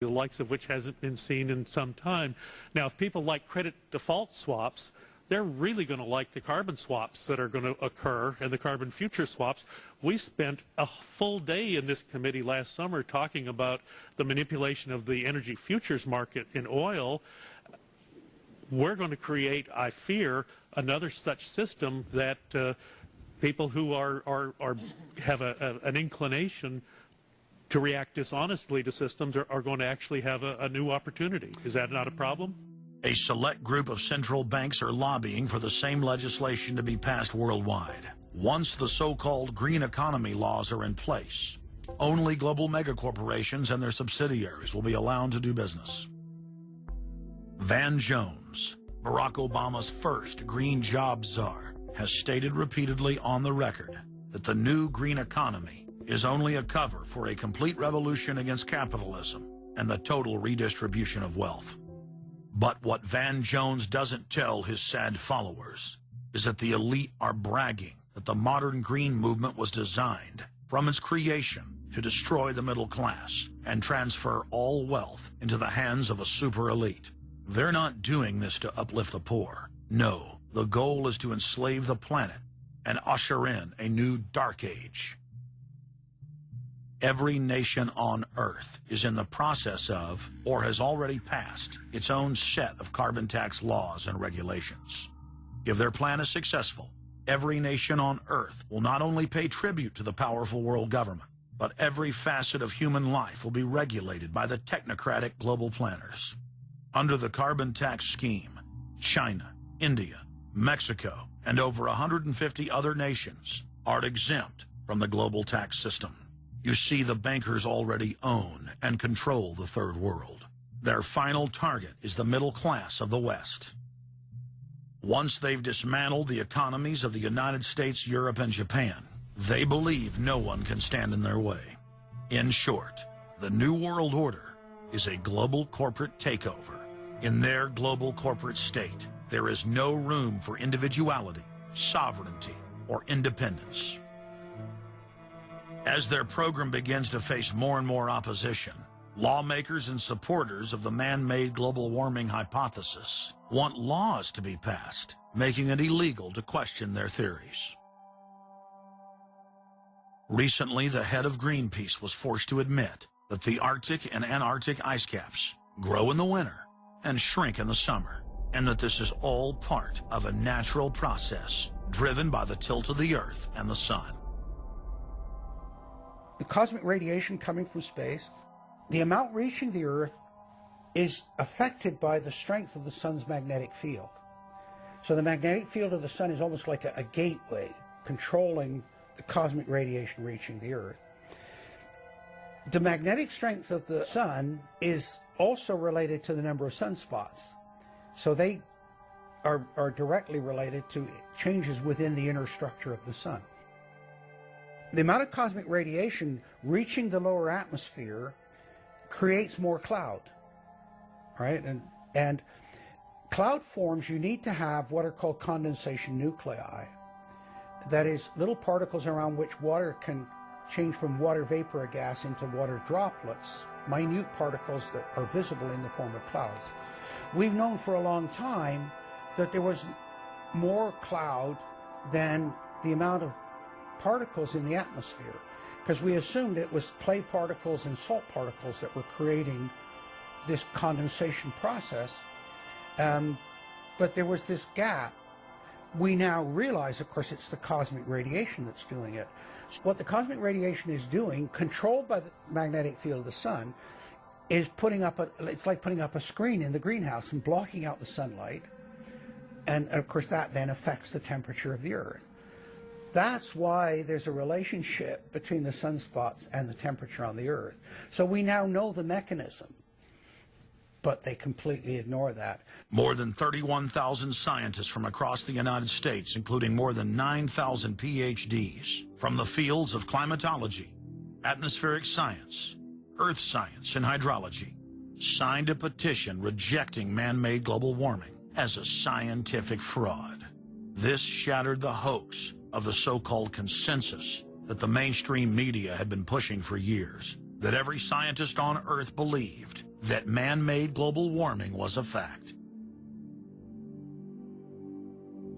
the likes of which hasn't been seen in some time. Now, if people like credit default swaps, they're really going to like the carbon swaps that are going to occur and the carbon future swaps. We spent a full day in this committee last summer talking about the manipulation of the energy futures market in oil. We're going to create, I fear, another such system that people who have an inclination to react dishonestly to systems are going to actually have a new opportunity. Is that not a problem? A select group of central banks are lobbying for the same legislation to be passed worldwide. Once the so-called green economy laws are in place, only global megacorporations and their subsidiaries will be allowed to do business. Van Jones, Barack Obama's first green job czar, has stated repeatedly on the record that the new green economy is only a cover for a complete revolution against capitalism and the total redistribution of wealth. But what Van Jones doesn't tell his sad followers is that the elite are bragging that the modern green movement was designed from its creation to destroy the middle class and transfer all wealth into the hands of a super elite. They're not doing this to uplift the poor. No, the goal is to enslave the planet and usher in a new dark age. Every nation on Earth is in the process of, or has already passed, its own set of carbon tax laws and regulations. If their plan is successful, every nation on Earth will not only pay tribute to the powerful world government, but every facet of human life will be regulated by the technocratic global planners. Under the carbon tax scheme, China, India, Mexico, and over 150 other nations are exempt from the global tax system. You see, the bankers already own and control the third world. Their final target is the middle class of the West. Once they've dismantled the economies of the United States, Europe, and Japan, they believe no one can stand in their way. In short, the New World Order is a global corporate takeover. In their global corporate state, there is no room for individuality, sovereignty, or independence. As their program begins to face more and more opposition, lawmakers and supporters of the man-made global warming hypothesis want laws to be passed, making it illegal to question their theories. Recently, the head of Greenpeace was forced to admit that the Arctic and Antarctic ice caps grow in the winter and shrink in the summer, and that this is all part of a natural process driven by the tilt of the Earth and the sun. The cosmic radiation coming from space, the amount reaching the Earth is affected by the strength of the sun's magnetic field. So the magnetic field of the sun is almost like a gateway controlling the cosmic radiation reaching the Earth. The magnetic strength of the sun is also related to the number of sunspots. So they are directly related to changes within the inner structure of the sun. The amount of cosmic radiation reaching the lower atmosphere creates more cloud, right? And cloud forms, you need to have what are called condensation nuclei. That is, little particles around which water can change from water vapor or gas into water droplets, minute particles that are visible in the form of clouds. We've known for a long time that there was more cloud than the amount of particles in the atmosphere, because we assumed it was clay particles and salt particles that were creating this condensation process, but there was this gap. We now realize, of course, it's the cosmic radiation that's doing it. So what the cosmic radiation is doing, controlled by the magnetic field of the sun, is it's like putting up a screen in the greenhouse and blocking out the sunlight, and of course that then affects the temperature of the Earth. That's why there's a relationship between the sunspots and the temperature on the Earth. So we now know the mechanism, but they completely ignore that. More than 31,000 scientists from across the United States, including more than 9,000 PhDs from the fields of climatology, atmospheric science, earth science, and hydrology, signed a petition rejecting man-made global warming as a scientific fraud. This shattered the hoax of the so-called consensus that the mainstream media had been pushing for years, that every scientist on Earth believed that man-made global warming was a fact.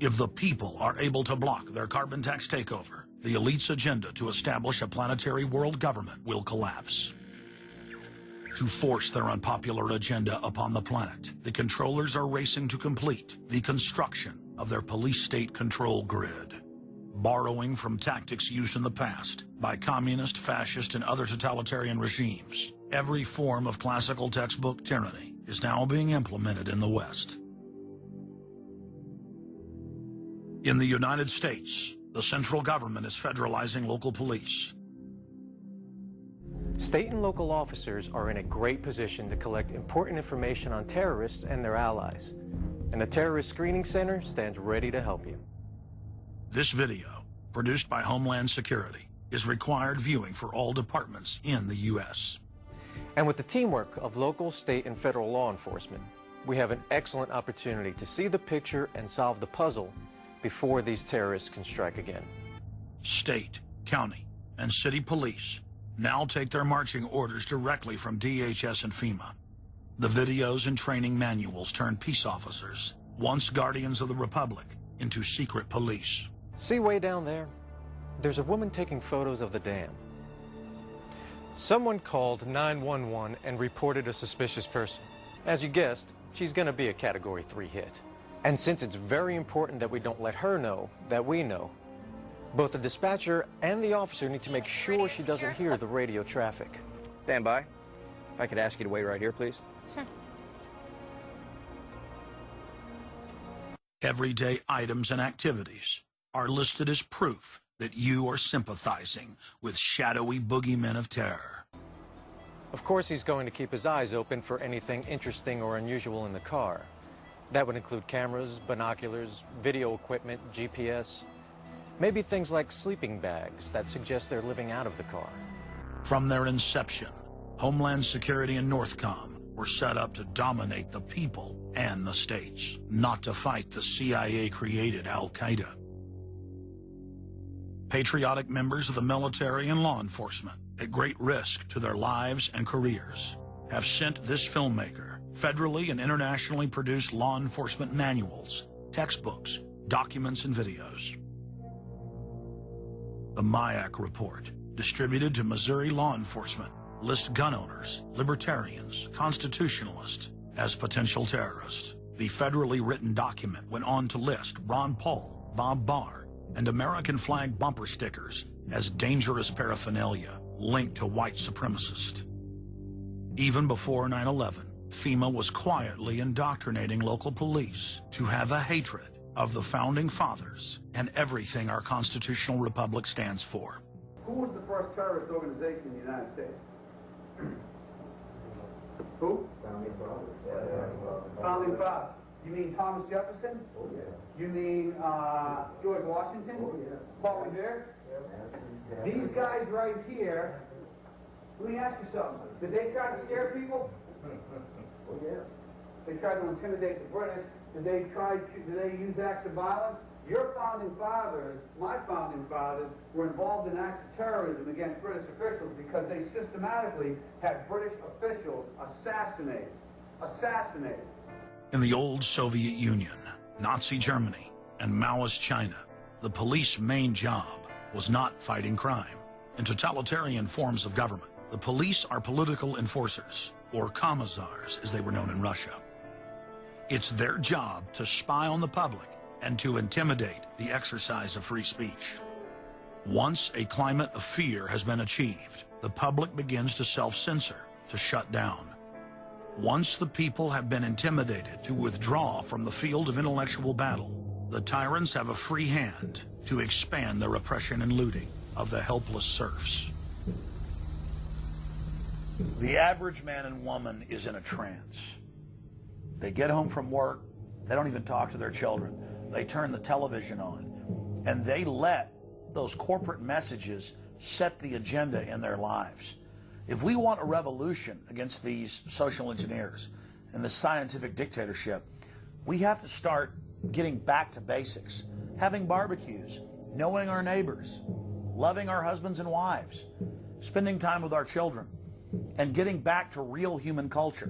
If the people are able to block their carbon tax takeover, the elite's agenda to establish a planetary world government will collapse. To force their unpopular agenda upon the planet, the controllers are racing to complete the construction of their police state control grid. Borrowing from tactics used in the past by communist, fascist, and other totalitarian regimes, every form of classical textbook tyranny is now being implemented in the West. In the United States, the central government is federalizing local police. State and local officers are in a great position to collect important information on terrorists and their allies. And the Terrorist Screening Center stands ready to help you. This video, produced by Homeland Security, is required viewing for all departments in the U.S. And with the teamwork of local, state, and federal law enforcement, we have an excellent opportunity to see the picture and solve the puzzle before these terrorists can strike again. State, county, and city police now take their marching orders directly from DHS and FEMA. The videos and training manuals turn peace officers, once guardians of the Republic, into secret police. See way down there? There's a woman taking photos of the dam. Someone called 911 and reported a suspicious person. As you guessed, she's going to be a Category 3 hit. And since it's very important that we don't let her know that we know, both the dispatcher and the officer need to make sure she doesn't hear the radio traffic. Stand by. If I could ask you to wait right here, please. Sure. Everyday items and activities are listed as proof that you are sympathizing with shadowy boogeymen of terror. Of course, he's going to keep his eyes open for anything interesting or unusual in the car. That would include cameras, binoculars, video equipment, GPS, maybe things like sleeping bags that suggest they're living out of the car. From their inception, Homeland Security and Northcom were set up to dominate the people and the states, not to fight the CIA-created Al-Qaeda. Patriotic members of the military and law enforcement, at great risk to their lives and careers, have sent this filmmaker federally and internationally produced law enforcement manuals, textbooks, documents, and videos. The MIAC report, distributed to Missouri law enforcement, lists gun owners, libertarians, constitutionalists as potential terrorists. The federally written document went on to list Ron Paul, Bob Barr, and American flag bumper stickers as dangerous paraphernalia linked to white supremacists. Even before 9/11, FEMA was quietly indoctrinating local police to have a hatred of the Founding Fathers and everything our constitutional republic stands for. Who was the first terrorist organization in the United States? Who? Founding Fathers. Founding Fathers. You mean Thomas Jefferson? Oh, yeah. You mean George Washington? Oh, yeah. Paul Revere? Yeah. These guys right here, let me ask you something. Did they try to scare people? Oh, yeah. They tried to intimidate the British. Did they use acts of violence? Your founding fathers, my founding fathers, were involved in acts of terrorism against British officials because they systematically had British officials assassinated. In the old Soviet Union, Nazi Germany, and Maoist China, the police's main job was not fighting crime. In totalitarian forms of government, the police are political enforcers, or commissars as they were known in Russia. It's their job to spy on the public and to intimidate the exercise of free speech. Once a climate of fear has been achieved, the public begins to self-censor, to shut down. Once the people have been intimidated to withdraw from the field of intellectual battle, the tyrants have a free hand to expand their oppression and looting of the helpless serfs. The average man and woman is in a trance. They get home from work, they don't even talk to their children. They turn the television on, and they let those corporate messages set the agenda in their lives. If we want a revolution against these social engineers and the scientific dictatorship, we have to start getting back to basics, having barbecues, knowing our neighbors, loving our husbands and wives, spending time with our children, and getting back to real human culture.